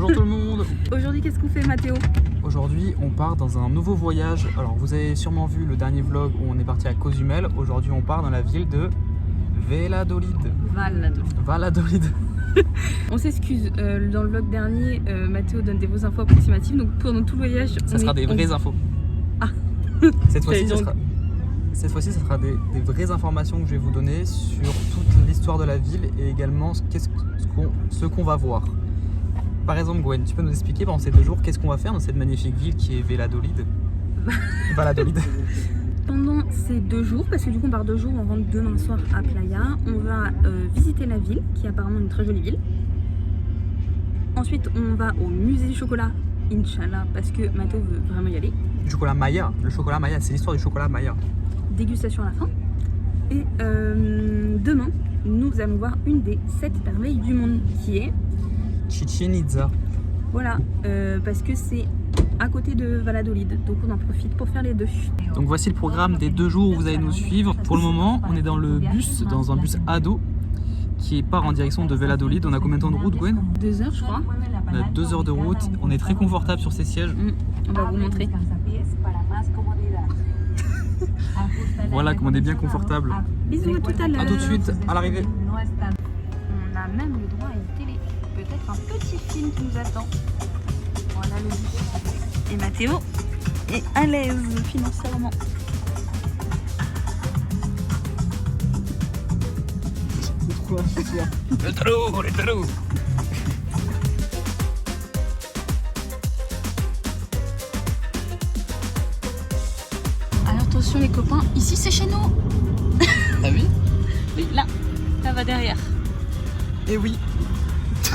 Bonjour tout le monde. Aujourd'hui, qu'est-ce qu'on fait, Mathéo? Aujourd'hui, on part dans un nouveau voyage. Alors, vous avez sûrement vu le dernier vlog où on est parti à Cozumel. Aujourd'hui, on part dans la ville de Valladolid. Valladolid. On s'excuse, dans le vlog dernier, Mathéo donne des fausses infos approximatives, donc pendant tout le voyage... Ça sera des vraies infos. Ah. Cette fois-ci, ça sera des vraies informations que je vais vous donner sur toute l'histoire de la ville et également ce qu'on va voir. Par exemple, Gwen, tu peux nous expliquer pendant ces 2 jours qu'est-ce qu'on va faire dans cette magnifique ville qui est Valladolid? Valladolid. Pendant ces 2 jours, parce que du coup on part 2 jours, on rentre demain soir à Playa, on va visiter la ville, qui est apparemment une très jolie ville. Ensuite on va au musée du chocolat, Inch'Allah, parce que Mathéo veut vraiment y aller. Du chocolat Maya, le chocolat Maya, c'est l'histoire du chocolat Maya. Dégustation à la fin. Et demain, nous allons voir une des 7 merveilles du monde, qui est... Chichen Itza. Voilà, parce que c'est à côté de Valladolid, donc on en profite pour faire les 2. Donc voici le programme des 2 jours où vous allez nous suivre. Pour le moment, on est dans un bus ado qui part en direction de Valladolid. On a combien de temps de route, Gwen? 2 heures, je crois. On a 2 heures de route. On est très confortable sur ces sièges. On va vous montrer. Voilà, comme on est bien confortable. Bisous, à tout à l'heure. A tout de suite, à l'arrivée. On a même le droit à une télé. Peut-être un petit film qui nous attend. Voilà le bus. Et Mathéo est à l'aise financièrement. Le talou. Alors attention les copains, ici c'est chez nous. T'as vu? Oui, là va derrière. Et oui.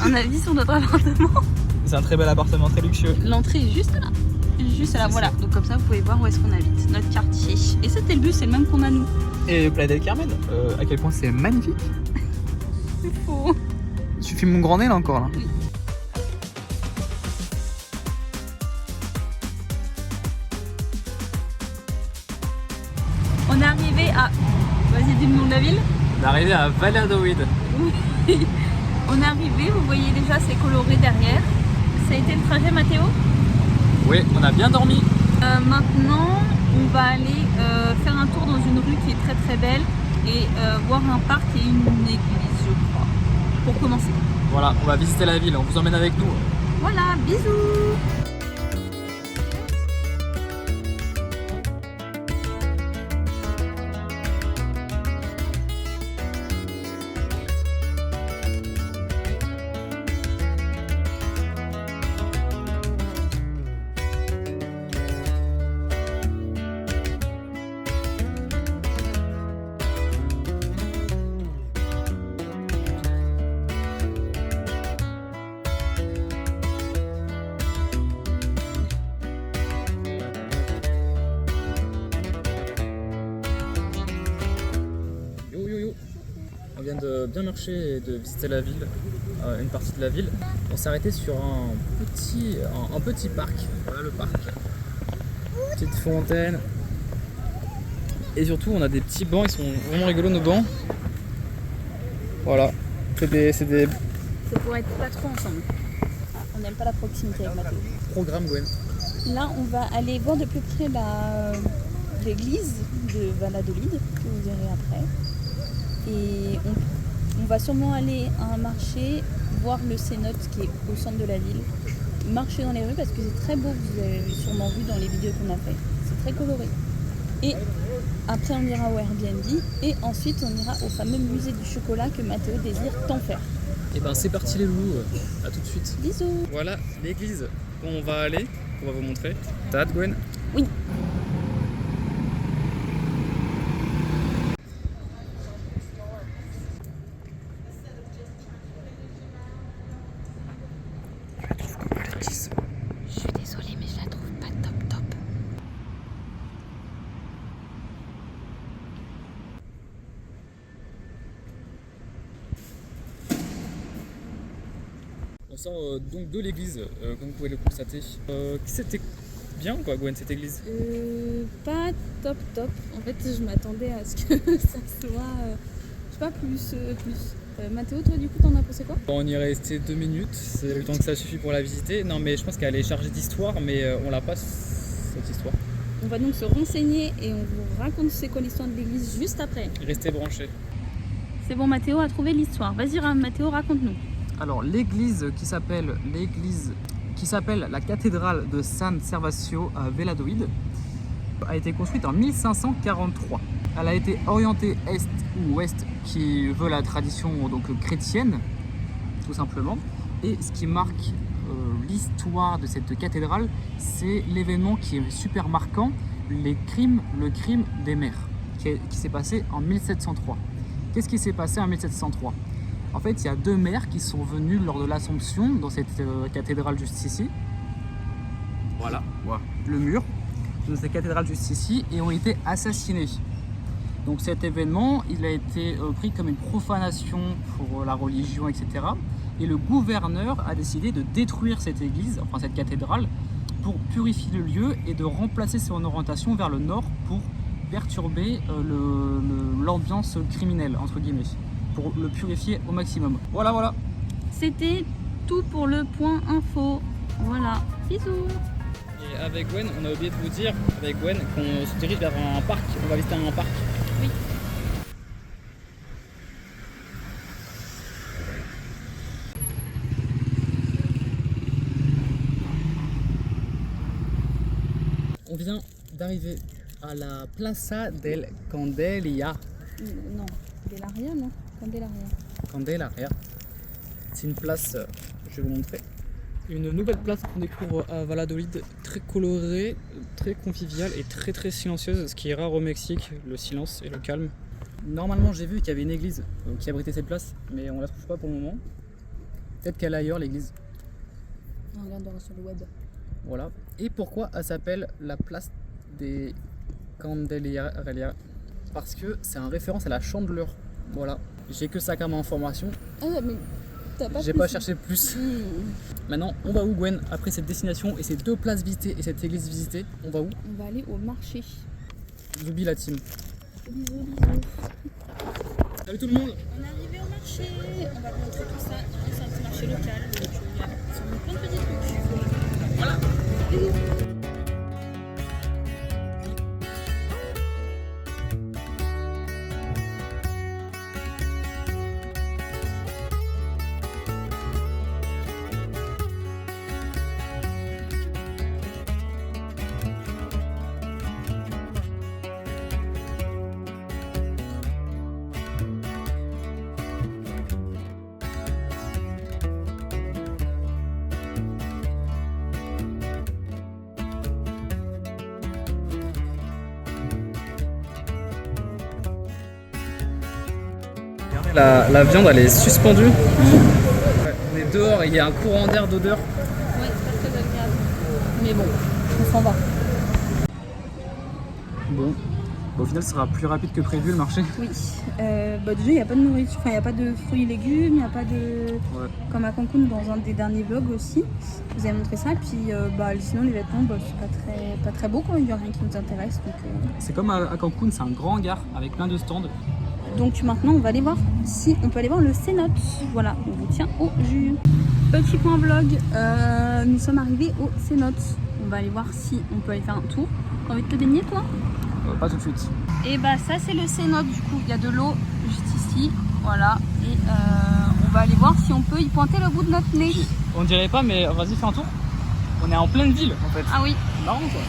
Un avis sur notre appartement. C'est un très bel appartement, très luxueux. L'entrée est juste là. Juste là, voilà. Donc comme ça, vous pouvez voir où est-ce qu'on habite, notre quartier. Et c'était le bus, c'est le même qu'on a nous. Et Playa del Carmen, à quel point c'est magnifique. C'est faux. Tu filmes mon grand nez là encore là. Oui. On est arrivé à... Vas-y, dis le nom de la ville. On est arrivé à Valladolid. Oui. On est arrivé, vous voyez déjà c'est coloré derrière. Ça a été le trajet, Mathéo? Oui, on a bien dormi. Maintenant, on va aller faire un tour dans une rue qui est très très belle et voir un parc et une église, je crois, pour commencer. Voilà, on va visiter la ville, on vous emmène avec nous. Voilà, bisous. On vient de bien marcher et de visiter la ville, une partie de la ville. On s'est arrêté sur un petit parc. Voilà le parc. Petite fontaine. Et surtout, on a des petits bancs, ils sont vraiment rigolos nos bancs. Voilà. C'est des pour être pas trop ensemble. On n'aime pas la proximité avec Mathéo. programmes, Gwen. Là, on va aller voir de plus près l'église de Valladolid, que vous verrez après. Et on va sûrement aller à un marché, voir le cénote qui est au centre de la ville. Marcher dans les rues parce que c'est très beau, vous avez sûrement vu dans les vidéos qu'on a fait. C'est très coloré. Et après, on ira au Airbnb. Et ensuite, on ira au fameux musée du chocolat que Mathéo désire tant faire. Et ben c'est parti les loulous, à tout de suite. Bisous. Voilà l'église où on va aller, qu'on va vous montrer. T'as hâte, Gwen? Oui. Je suis désolée, mais je la trouve pas top. On sort donc de l'église, comme vous pouvez le constater. C'était bien quoi, Gwen, cette église? Pas top. En fait, je m'attendais à ce que ça soit, je sais pas, plus. Mathéo, toi du coup t'en as pensé quoi? On y est resté 2 minutes, c'est le temps que ça suffit pour la visiter. Non mais je pense qu'elle est chargée d'histoire, mais on l'a pas cette histoire. On va donc se renseigner et on vous raconte c'est quoi l'histoire de l'église juste après. Restez branchés. C'est bon, Mathéo a trouvé l'histoire. Vas-y Mathéo, raconte-nous. Alors l'église qui s'appelle la cathédrale de San Servazio à Valladolid a été construite en 1543. Elle a été orientée est ou ouest, qui veut la tradition donc chrétienne, tout simplement. Et ce qui marque l'histoire de cette cathédrale, c'est l'événement qui est super marquant, le crime des mères, qui s'est passé en 1703. Qu'est-ce qui s'est passé en 1703? En fait, il y a 2 mères qui sont venues lors de l'Assomption dans cette cathédrale juste ici. Voilà, le mur de cette cathédrale juste ici, et ont été assassinées. Donc cet événement, il a été pris comme une profanation pour la religion, etc. Et le gouverneur a décidé de détruire cette église, enfin cette cathédrale, pour purifier le lieu et de remplacer son orientation vers le nord pour perturber l'ambiance criminelle, entre guillemets, pour le purifier au maximum. Voilà. C'était tout pour le point info. Voilà, bisous. Et avec Gwen, on a oublié de vous dire, avec Gwen, qu'on se dirige vers un parc, on va visiter un parc. Oui. On vient d'arriver à la Plaza del Candelaria. Non, Candelaria, non Candelaria. Candelaria. C'est une place, je vais vous montrer. Une nouvelle place qu'on découvre à Valladolid, très colorée, très conviviale et très silencieuse, ce qui est rare au Mexique, le silence et le calme. Normalement, j'ai vu qu'il y avait une église qui abritait cette place, mais on la trouve pas pour le moment. Peut-être qu'elle est ailleurs, l'église. On regardera sur le web. Voilà. Et pourquoi elle s'appelle la place des Candelaria? Parce que c'est en référence à la chandeleur. Voilà. J'ai que ça comme information. Ah mais t'as pas J'ai plus. pas cherché plus. Maintenant, on va où, Gwen? Après cette destination et ces 2 places visitées et cette église visitée, on va où? On va aller au marché. J'oublie la team. Bisous. Salut tout le monde! On est arrivé au marché. On va vous montrer tout ça. C'est un petit marché local. Donc il y a plein de petits trucs. Voilà! La viande elle est suspendue. Ouais, on est dehors et il y a un courant d'air d'odeur. Ouais, c'est pas très agréable. Mais bon, on s'en va. Bon, au final, ça sera plus rapide que prévu le marché. Oui. Déjà, il n'y a pas de nourriture, enfin, il n'y a pas de fruits et légumes, il n'y a pas de. Ouais. Comme à Cancun, dans un des derniers vlogs aussi, vous avez montré ça. Et puis, sinon, les vêtements, c'est pas très beau quand il n'y a rien qui nous intéresse. C'est comme à Cancun, c'est un grand hangar avec plein de stands. Donc maintenant, on va aller voir si on peut aller voir le cénote. Voilà, on vous tient au jus. Petit point vlog, nous sommes arrivés au cénote. On va aller voir si on peut aller faire un tour. T'as envie de te baigner, toi? Pas tout de suite. Et bah ça c'est le cénote, du coup il y a de l'eau juste ici, voilà, et on va aller voir si on peut y pointer le bout de notre nez. On dirait pas, mais vas-y, fais un tour. On est en pleine ville en fait. Ah oui. Marrant quoi.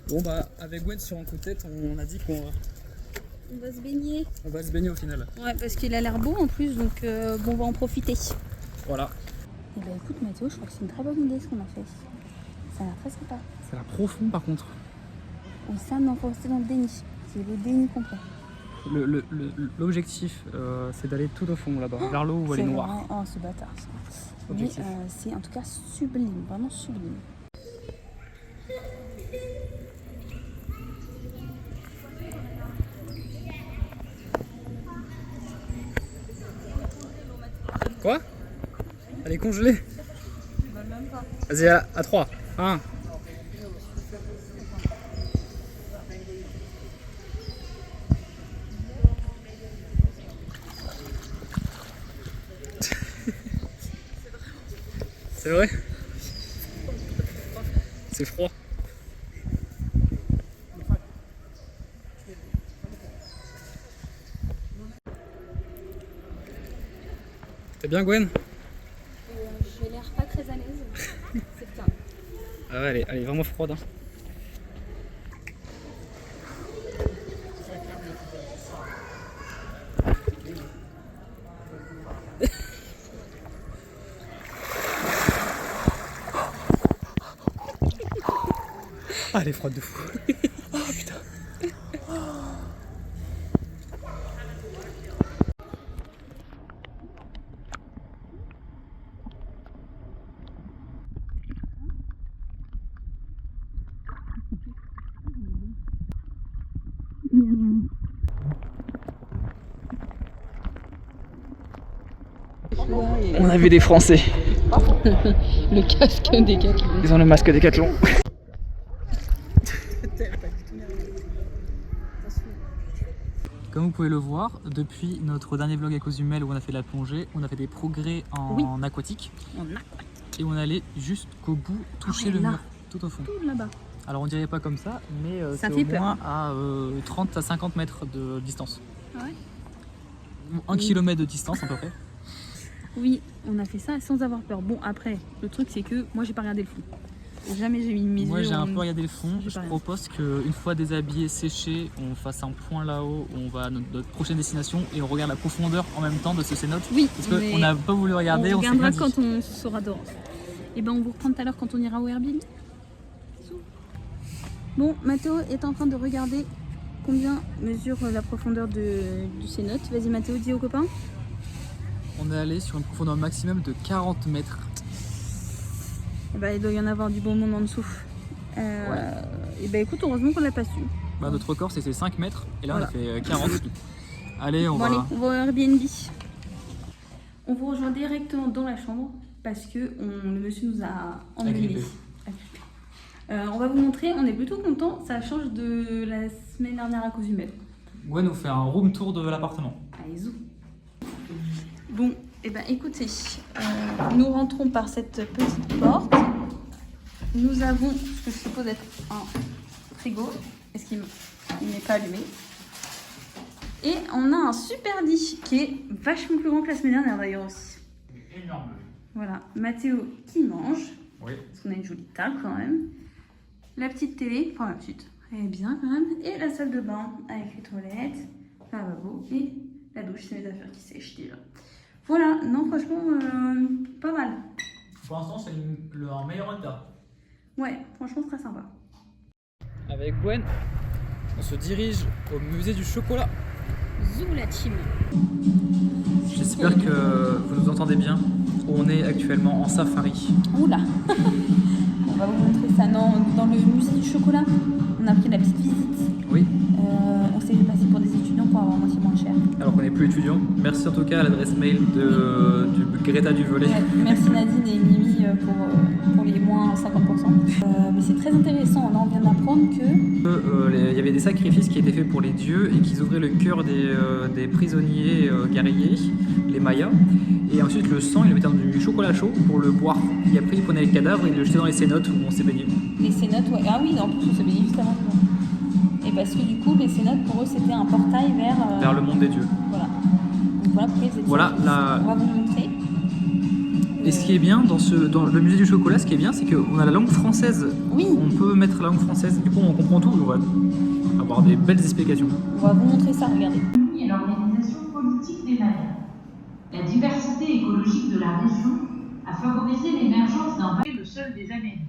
Bon bah avec Gwen sur un coup de tête, on a dit qu'on On va se baigner. va se baigner au final. Ouais, parce qu'il a l'air beau en plus, donc on va en profiter. Voilà. Et bah écoute Mathéo, je crois que c'est une très bonne idée ce qu'on a fait. Ça a l'air très sympa. Ça a l'air profond par contre. Oui, ça, non, faut rester dans le déni. C'est le déni complet. L'objectif, c'est d'aller tout au fond là-bas, vers l'eau où elle est noire. Vraiment... Oh, ce bâtard. Ça. Mais Objectif. c'est en tout cas sublime, vraiment sublime. Quoi? Elle est congelée? Vas-y, à 3. 1. C'est vrai? C'est froid. T'es bien, Gwen? J'ai l'air pas très à l'aise. C'est bien. Ah ouais, elle est vraiment froide. Hein. Ah, elle est froide de fou. Oh putain. On a vu des Français. Le casque des Decathlon. Ils ont le masque Decathlon. Comme vous pouvez le voir, depuis notre dernier vlog à Cozumel où on a fait de la plongée, on a fait des progrès en aquatique. Et on allait jusqu'au bout toucher le mur, tout au fond. Tout là-bas. Alors on dirait pas comme ça, mais Ça c'est fait au peur. moins à 30 à 50 mètres de distance. Ah ouais? 1 kilomètre de distance à peu près. Oui, on a fait ça sans avoir peur. Bon, après, le truc c'est que moi j'ai pas regardé le fond. Jamais j'ai mis mes yeux. Moi j'ai un peu regardé le fond. J'ai Je pas rien. propose qu'une fois déshabillé, séché, on fasse un point là-haut où on va à notre prochaine destination et on regarde la profondeur en même temps de ce cénote. Oui, Parce qu'on n'a pas voulu regarder, on s'est regardera rien dit. quand on sera dehors. Et ben on vous reprend tout à l'heure quand on ira au Airbnb. Bon, Mathéo est en train de regarder combien mesure la profondeur du cénote. Vas-y Mathéo, dis aux copains. On est allé sur une profondeur maximum de 40 mètres. Et ben, il doit y en avoir du bon monde en dessous. Et ben écoute, heureusement qu'on l'a pas su. Bah, notre record c'était 5 mètres et là Voilà. on a fait 40. Allez, on Bon, va... allez, on va au Airbnb. On vous rejoint directement dans la chambre parce que le monsieur nous a emmenés. Agrippés. On va vous montrer, on est plutôt content, ça change de la semaine dernière à Cozumel. Gwen nous fait un room tour de l'appartement. Allez, zou. Bon, et ben écoutez, nous rentrons par cette petite porte. Nous avons ce que je suppose être un frigo, est-ce qu'il n'est pas allumé. Et on a un super lit qui est vachement plus grand que la semaine dernière d'ailleurs aussi. Énorme. Voilà, Mathéo qui mange, Oui. parce qu'on a une jolie table quand même. La petite télé, enfin la petite, elle est bien quand même. Et la salle de bain avec les toilettes, le lavabo et la douche, c'est mes affaires qui sèchent déjà. Voilà, non franchement, pas mal. Pour l'instant c'est un meilleur état. Ouais, franchement très sympa. Avec Gwen, on se dirige au musée du chocolat. Zou la team. J'espère que vous nous entendez bien. On est actuellement en safari. Oula. On va vous montrer ça dans le musée du chocolat. On a pris la petite visite. Oui. On s'est fait passer pour des étudiants pour avoir moitié moins cher. Alors qu'on n'est plus étudiant. Merci en tout cas à l'adresse mail du Greta du Volet. Ouais, merci Nadine et Mimi pour les moins 50%. Mais c'est très intéressant. Là, on vient d'apprendre que... Il y avait des sacrifices qui étaient faits pour les dieux et qu'ils ouvraient le cœur des prisonniers guerriers, les Mayas. Et ensuite le sang, ils le mettaient dans du chocolat chaud pour le boire. Et après ils prenaient les cadavres et ils le jetaient dans les cénotes où on s'est baigné. les cénotes, ouais. Ah oui, en plus, on s'est baigné juste avant. Et parce que du coup, les cénotes, pour eux, c'était un portail vers Vers le monde des dieux. Voilà. Donc voilà pourquoi ils faisaient Voilà, ça. la- On va vous montrer. Et ce qui est bien dans le musée du chocolat, ce qui est bien, c'est qu'on a la langue française. Oui, On peut mettre la langue française, du coup on comprend tout, on va avoir des belles explications. on va vous montrer ça, regardez. Et l'organisation politique des Mayas. La diversité écologique de la région a favorisé l'émergence d'un palais le seul des Amériques.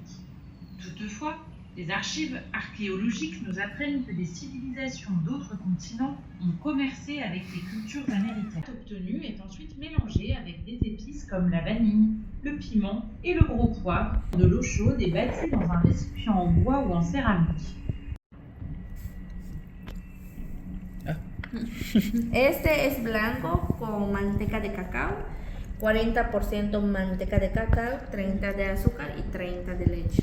Toutefois, les archives archéologiques nous apprennent que des civilisations d'autres continents ont commercé avec les cultures américaines. Obtenu est ensuite mélangé avec des épices comme la vanille, le piment et le gros poivre. De l'eau chaude est battue dans un récipient en bois ou en céramique. Este es blanco con manteca de cacao, 40% manteca de cacao, 30 de azúcar y 30 de leche.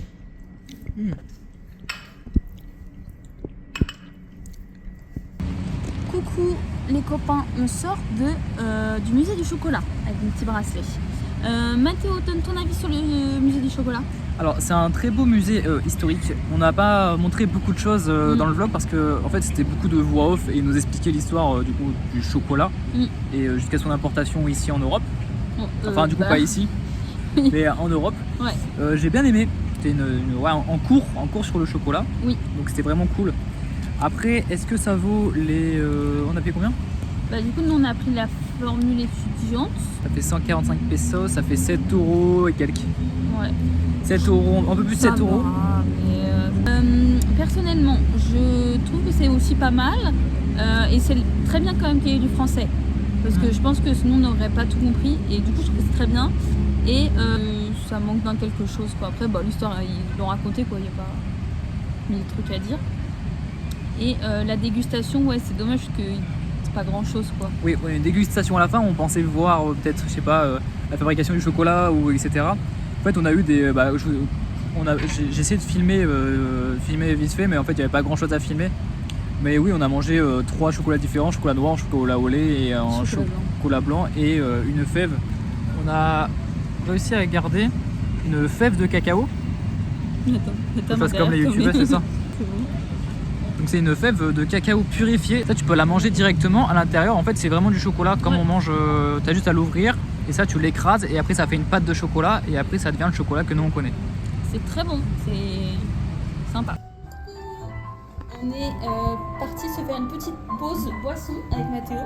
Coucou les copains, on sort du musée du chocolat avec mon petit bracelet. Mathéo, donne ton avis sur le musée du chocolat. Alors c'est un très beau musée historique. On n'a pas montré beaucoup de choses dans le vlog parce que en fait c'était beaucoup de voix off et il nous expliquait l'histoire du chocolat et jusqu'à son importation ici en Europe. Enfin du coup pas ici, mais en Europe. Ouais. J'ai bien aimé. C'était en cours sur le chocolat. Oui. Donc c'était vraiment cool. Après, est-ce que ça vaut les... on a payé combien? Bah, du coup, nous on a pris la formule étudiante. Ça fait 145 pesos, ça fait 7 € et quelques. Ouais. 7 €, un peu plus de 7 €. Personnellement, je trouve que c'est aussi pas mal. Et c'est très bien quand même qu'il y ait du français. Parce que je pense que sinon on n'aurait pas tout compris. Et du coup, je trouve que c'est très bien. Et ça manque d'un quelque chose, quoi. Après, bah, l'histoire, ils l'ont raconté, quoi. Il n'y a pas mille trucs à dire. Et la dégustation, ouais, c'est dommage que c'est pas grand chose, quoi. Oui, une dégustation à la fin, on pensait voir peut-être, je sais pas, la fabrication du chocolat ou etc. En fait, on a eu des. J'ai essayé de filmer vite fait, mais en fait, il n'y avait pas grand chose à filmer. Mais oui, on a mangé 3 chocolats différents, chocolat noir, chocolat au lait et un chocolat blanc et une fève. On a réussi à garder une fève de cacao. Attends, Je fasse comme les youtubeurs, c'est ça. Donc c'est une fève de cacao purifiée. Ça tu peux la manger directement à l'intérieur. En fait c'est vraiment du chocolat comme on mange. T'as juste à l'ouvrir et ça tu l'écrases et après ça fait une pâte de chocolat et après ça devient le chocolat que nous on connaît. C'est très bon, c'est sympa. On est parti se faire une petite pause boisson avec Mathéo.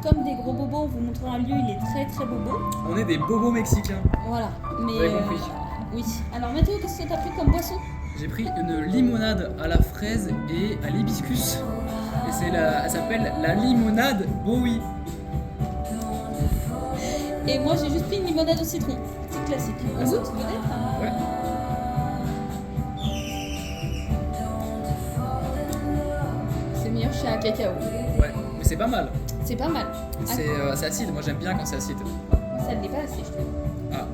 Comme des gros bobos, on vous montrera un lieu, il est très très bobo. On est des bobos mexicains. Voilà, mais Vous avez compris. Oui. Alors Mathéo, qu'est-ce que t'as pris comme boisson? J'ai pris une limonade à la fraise et à l'hibiscus. Et elle s'appelle la limonade Bowie. Et moi j'ai juste pris une limonade au citron. C'est classique. Un goût peut-être? Ouais. C'est meilleur chez un cacao. Ouais, mais c'est pas mal. C'est pas mal. C'est acide, moi j'aime bien quand c'est acide. Ça ne l'est pas assez, je trouve. Ah.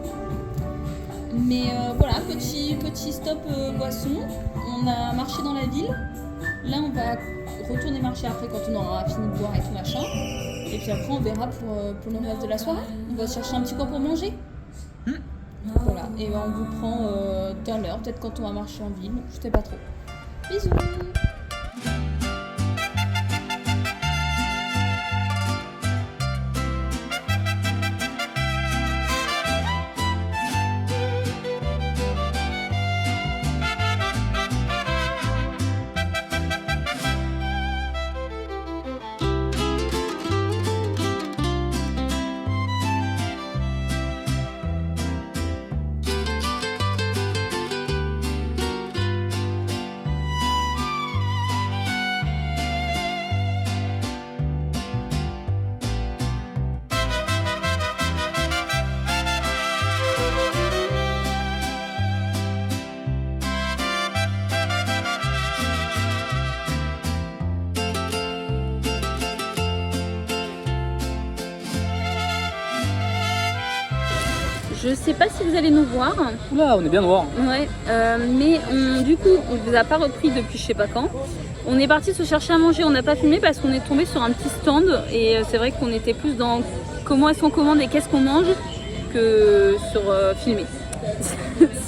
Mais voilà, petit stop boisson. On a marché dans la ville. Là, on va retourner marcher après quand on aura fini de boire et tout machin. Et puis après, on verra pour le reste de la soirée. On va chercher un petit coin pour manger. Voilà, et ben, on vous prend tout à l'heure, peut-être quand on va marcher en ville. Je sais pas trop. Bisous. Je sais pas si vous allez nous voir. Oula, on est bien noir. Ouais, mais du coup, on vous a pas repris depuis je sais pas quand. On est parti se chercher à manger, on n'a pas filmé parce qu'on est tombé sur un petit stand et c'est vrai qu'on était plus dans comment est-ce qu'on commande et qu'est-ce qu'on mange que sur filmer.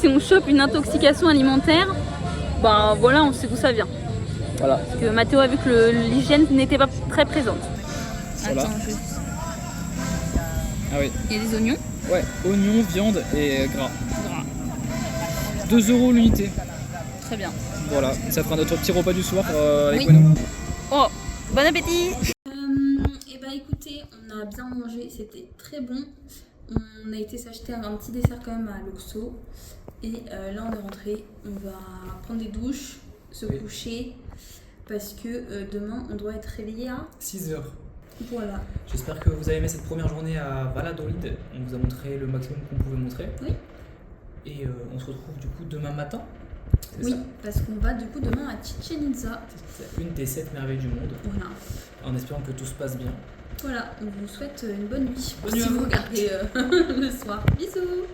Si on chope une intoxication alimentaire, ben voilà, on sait d'où ça vient. Voilà. Parce que Mathéo a vu que l'hygiène n'était pas très présente. Voilà. Attends, Ah oui. il y a des oignons. Ouais, oignons, viande et gras. 2 € l'unité. Très bien. Voilà, ça fera notre petit repas du soir avec Oui. Weno. Oh, bon appétit. Et bah écoutez, on a bien mangé, c'était très bon. On a été s'acheter un petit dessert quand même à l'Oxo. Et là on est rentré, on va prendre des douches, se coucher. Parce que demain on doit être réveillé à 6 h. Voilà. J'espère que vous avez aimé cette première journée à Valladolid. On vous a montré le maximum qu'on pouvait montrer. Oui. Et on se retrouve du coup demain matin. Oui, parce qu'on va du coup demain à Chichen Itza. C'est une des 7 merveilles du monde. Voilà. En espérant que tout se passe bien. Voilà, on vous souhaite une bonne nuit. Bonne nuit si à vous vous. regardez le soir. Bisous.